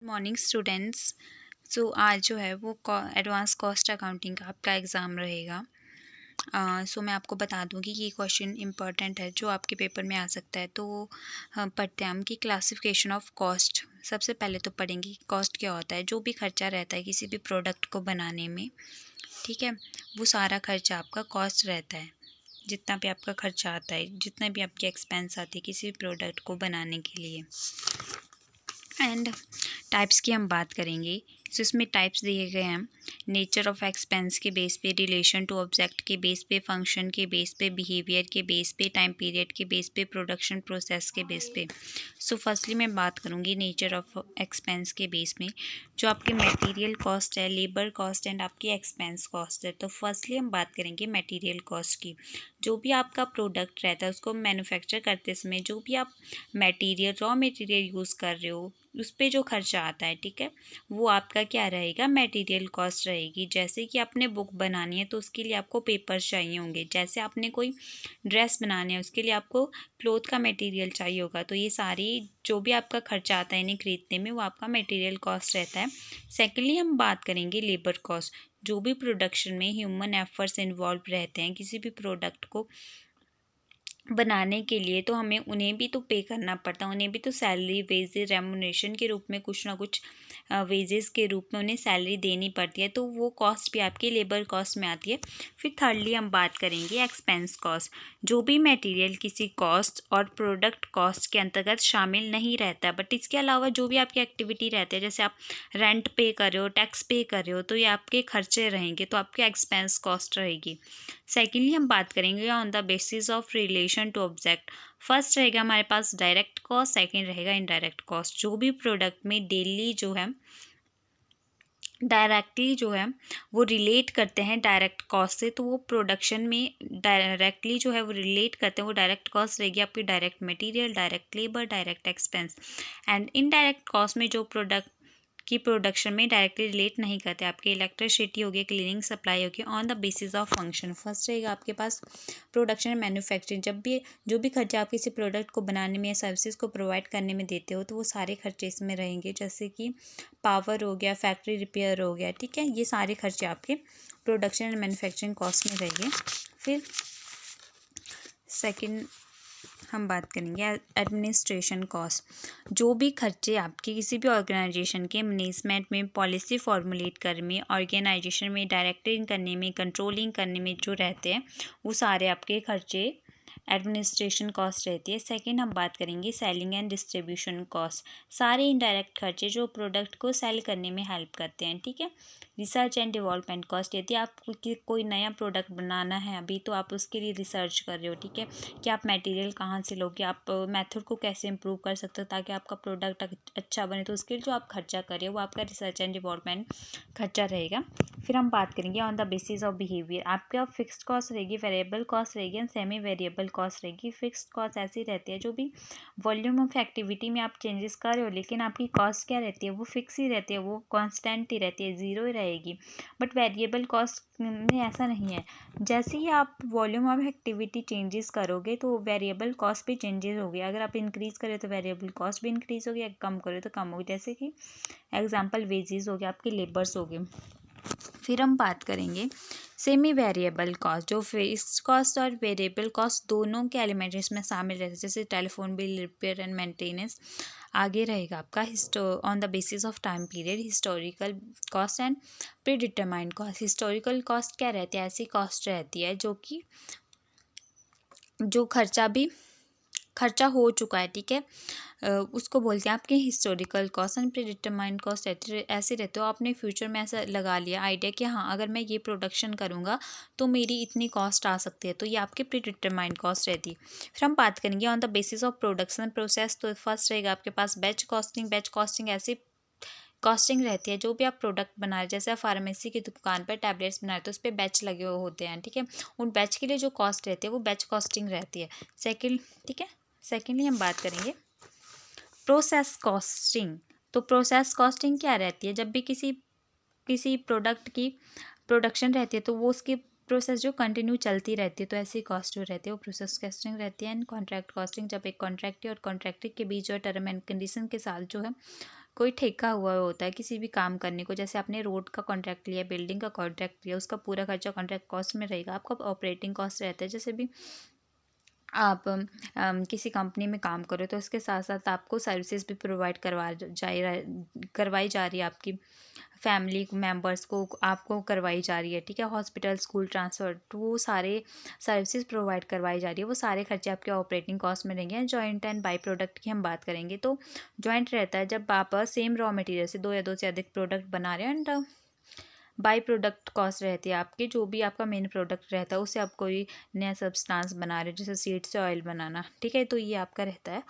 Morning students. सो आज जो है वो एडवांस कॉस्ट अकाउंटिंग का आपका एग्ज़ाम रहेगा। सो मैं आपको बता दूं कि ये क्वेश्चन इंपॉर्टेंट है जो आपके पेपर में आ सकता है। तो पढ़ते हैं हम कि क्लासिफिकेशन ऑफ कॉस्ट। सबसे पहले तो पढ़ेंगे कि कॉस्ट क्या होता है। जो भी खर्चा रहता है किसी भी प्रोडक्ट को बनाने में, ठीक है, वो सारा खर्चा आपका कॉस्ट रहता है। जितना भी आपका खर्चा आता है, जितने भी आपके एक्सपेंस आते हैं किसी भी प्रोडक्ट को बनाने के लिए। एंड टाइप्स की हम बात करेंगे। सो इसमें टाइप्स दिए गए हैं। नेचर ऑफ एक्सपेंस के बेस पे, रिलेशन टू ऑब्जेक्ट के बेस पे, फंक्शन के बेस पे, बिहेवियर के बेस पे, टाइम पीरियड के बेस पे, प्रोडक्शन प्रोसेस के बेस पे। सो फर्स्टली मैं बात करूँगी नेचर ऑफ एक्सपेंस के बेस में। जो आपके मटेरियल कॉस्ट है, लेबर कॉस्ट एंड आपकी एक्सपेंस कॉस्ट है। तो फर्स्टली हम बात करेंगे मटेरियल कॉस्ट की। जो भी आपका प्रोडक्ट रहता है उसको मैन्युफैक्चर करते समय जो भी आप मटेरियल, रॉ मटेरियल यूज़ कर रहे हो, उस पर जो खर्चा आता है, ठीक है, वो आपका क्या रहेगा, मटेरियल कॉस्ट रहेगी। जैसे कि आपने बुक बनानी है तो उसके लिए आपको पेपर चाहिए होंगे। जैसे आपने कोई ड्रेस बनानी है उसके लिए आपको क्लोथ का मटेरियल चाहिए होगा। तो ये सारी जो भी आपका खर्चा आता है इन्हें खरीदने में, वो आपका मटेरियल कॉस्ट रहता है। सेकेंडली हम बात करेंगे लेबर कॉस्ट। जो भी प्रोडक्शन में ह्यूमन एफर्ट्स इन्वॉल्व रहते हैं किसी भी प्रोडक्ट को बनाने के लिए, तो हमें उन्हें भी तो पे करना पड़ता है। उन्हें भी तो सैलरी, वेजेस, रेमुनेशन के रूप में कुछ ना कुछ वेजेस के रूप में उन्हें सैलरी देनी पड़ती है। तो वो कॉस्ट भी आपकी लेबर कॉस्ट में आती है। फिर थर्डली हम बात करेंगे एक्सपेंस कॉस्ट। जो भी मटेरियल किसी कॉस्ट और प्रोडक्ट कॉस्ट के अंतर्गत शामिल नहीं रहता, बट इसके अलावा जो भी आपकी एक्टिविटी रहती है, जैसे आप रेंट पे कर रहे हो, टैक्स पे कर रहे हो, तो ये आपके खर्चे रहेंगे, तो आपके एक्सपेंस कॉस्ट रहेगी। सेकेंडली हम बात करेंगे on the basis of relation to object. First रहेगा हमारे पास डायरेक्ट कॉस्ट, सेकेंड रहेगा इनडायरेक्ट कॉस्ट। जो भी प्रोडक्ट में डेली जो है डायरेक्टली जो है वो रिलेट करते हैं डायरेक्ट कॉस्ट से, तो वो प्रोडक्शन में डायरेक्टली जो है वो रिलेट करते हैं, वो डायरेक्ट कॉस्ट रहेगी आपकी। Direct material, direct labour, direct expense. And indirect cost में जो प्रोडक्ट की प्रोडक्शन में डायरेक्टली रिलेट नहीं करते, आपके इलेक्ट्रिसिटी होगी, क्लीनिंग सप्लाई होगी, on the basis of function. First रहेगा आपके पास प्रोडक्शन एंड मैन्युफैक्चरिंग। जब भी जो भी खर्चा आप किसी प्रोडक्ट को बनाने में या सर्विसेज को प्रोवाइड करने में देते हो, तो वो सारे खर्चे इसमें रहेंगे। जैसे कि पावर हो गया, फैक्ट्री रिपेयर हो गया, ठीक है, ये सारे खर्चे आपके प्रोडक्शन एंड मैन्युफैक्चरिंग कॉस्ट में रहेंगे। फिर सेकेंड हम बात करेंगे एडमिनिस्ट्रेशन कॉस्ट। जो भी खर्चे आपके किसी भी ऑर्गेनाइजेशन के मैनेजमेंट में, पॉलिसी फॉर्मुलेट करने में, ऑर्गेनाइजेशन में डायरेक्टिंग करने में, कंट्रोलिंग करने में जो रहते हैं, वो सारे आपके खर्चे एडमिनिस्ट्रेशन कॉस्ट रहती है। सेकंड हम बात करेंगे सेलिंग एंड डिस्ट्रीब्यूशन कॉस्ट। सारे इनडायरेक्ट खर्चे जो प्रोडक्ट को सेल करने में हेल्प करते हैं, ठीक है। Research and development cost. यदि आपको कोई नया प्रोडक्ट बनाना है अभी, तो आप उसके लिए रिसर्च कर रहे हो, ठीक है, कि आप मटेरियल कहाँ से लोगे, आप मेथड को कैसे इम्प्रूव कर सकते हो ताकि आपका प्रोडक्ट अच्छा बने, तो उसके लिए जो आप खर्चा कर रहे हो वो आपका रिसर्च एंड डेवलपमेंट खर्चा रहेगा। फिर हम बात करेंगे on the basis of behaviour. आपका फिक्स्ड कॉस्ट रहेगी, वेरिएबल कॉस्ट रहेगी एंड सेमी वेरिएबल कॉस्ट रहेगी। फिक्स्ड कॉस्ट ऐसी रहती है जो भी वॉल्यूम ऑफ एक्टिविटी में आप चेंजेस कर रहे हो, लेकिन आपकी कॉस्ट क्या रहती है, वो फिक्स ही रहती है, वो कांस्टेंट ही रहती है, ज़ीरो ही रहेगी। बट वेरिएबल कॉस्ट में ऐसा नहीं है। जैसे ही आप वॉल्यूम ऑफ एक्टिविटी चेंजेस करोगे तो वेरिएबल कॉस्ट भी चेंजेस होगी। अगर आप इंक्रीज़ करें तो वेरिएबल कॉस्ट भी इंक्रीज़ होगी, अगर कम करें तो कम होगी। जैसे कि एग्जांपल वेजेस हो गया, आपके लेबर्स हो गए। फिर हम बात करेंगे सेमी वेरिएबल कॉस्ट। जो फिक्स्ड कॉस्ट और वेरिएबल कॉस्ट दोनों के एलिमेंट इसमें शामिल रहते हैं, जैसे telephone bill, repair and maintenance. आगे रहेगा आपका on the basis of time period, historical cost and pre determined cost. Historical cost क्या रहती है, ऐसी कॉस्ट रहती है जो कि जो खर्चा हो चुका है, ठीक है, उसको बोलते हैं आपके historical cost. And pre determined cost ऐसे रहते हो, आपने फ्यूचर में ऐसा लगा लिया आइडिया कि हाँ अगर मैं ये प्रोडक्शन करूँगा तो मेरी इतनी कॉस्ट आ सकती है, तो ये आपकी प्री डिटरमाइंड कॉस्ट रहती है। फिर हम बात करेंगे on the basis of production process. तो फर्स्ट रहेगा आपके पास बैच कॉस्टिंग। बैच कॉस्टिंग ऐसी कॉस्टिंग रहती है जो भी आप प्रोडक्ट बना रहे हैं, जैसे आप फार्मेसी की दुकान पर टैबलेट्स बना रहे तो उस पर बैच लगे हुए होते हैं, ठीक है, उन बैच के लिए जो कॉस्ट रहती है वो बैच कॉस्टिंग रहती है। सेकेंड, ठीक है, सेकेंडली हम बात करेंगे प्रोसेस कॉस्टिंग। तो प्रोसेस कॉस्टिंग क्या रहती है, जब भी किसी प्रोडक्ट की प्रोडक्शन रहती है तो वो उसकी प्रोसेस जो कंटिन्यू चलती रहती है, तो ऐसी कॉस्ट जो रहती है वो प्रोसेस कॉस्टिंग रहती है। एंड कॉन्ट्रैक्ट कॉस्टिंग, जब एक कॉन्ट्रैक्टी और कॉन्ट्रैक्टेड के बीच जो टर्म एंड कंडीशन के साथ जो है कोई ठेका हुआ होता है किसी भी काम करने को, जैसे आपने रोड का कॉन्ट्रैक्ट लिया, बिल्डिंग का कॉन्ट्रैक्ट लिया, उसका पूरा खर्चा कॉन्ट्रैक्ट कॉस्ट में रहेगा। आपका ऑपरेटिंग कॉस्ट रहता है, जैसे भी आप किसी कंपनी में काम करो तो उसके साथ साथ आपको सर्विसेज भी प्रोवाइड करवाई जा रही है, आपकी फैमिली मेम्बर्स को आपको करवाई जा रही है, ठीक है। हॉस्पिटल, स्कूल ट्रांसफ़र, तो वो सारे सर्विसेज प्रोवाइड करवाई जा रही है, वो सारे खर्चे आपके ऑपरेटिंग कॉस्ट में रहेंगे। जॉइंट एंड बाई प्रोडक्ट की हम बात करेंगे तो जॉइंट रहता है जब आप सेम रॉ मटेरियल से दो या दो से अधिक प्रोडक्ट बना रहे हैं। एंड बाई प्रोडक्ट कॉस्ट रहती है आपकी, जो भी आपका मेन प्रोडक्ट रहता है उससे आप कोई नया सब्सटेंस बना रहे हो, जैसे सीड से ऑयल बनाना, ठीक है, तो ये आपका रहता है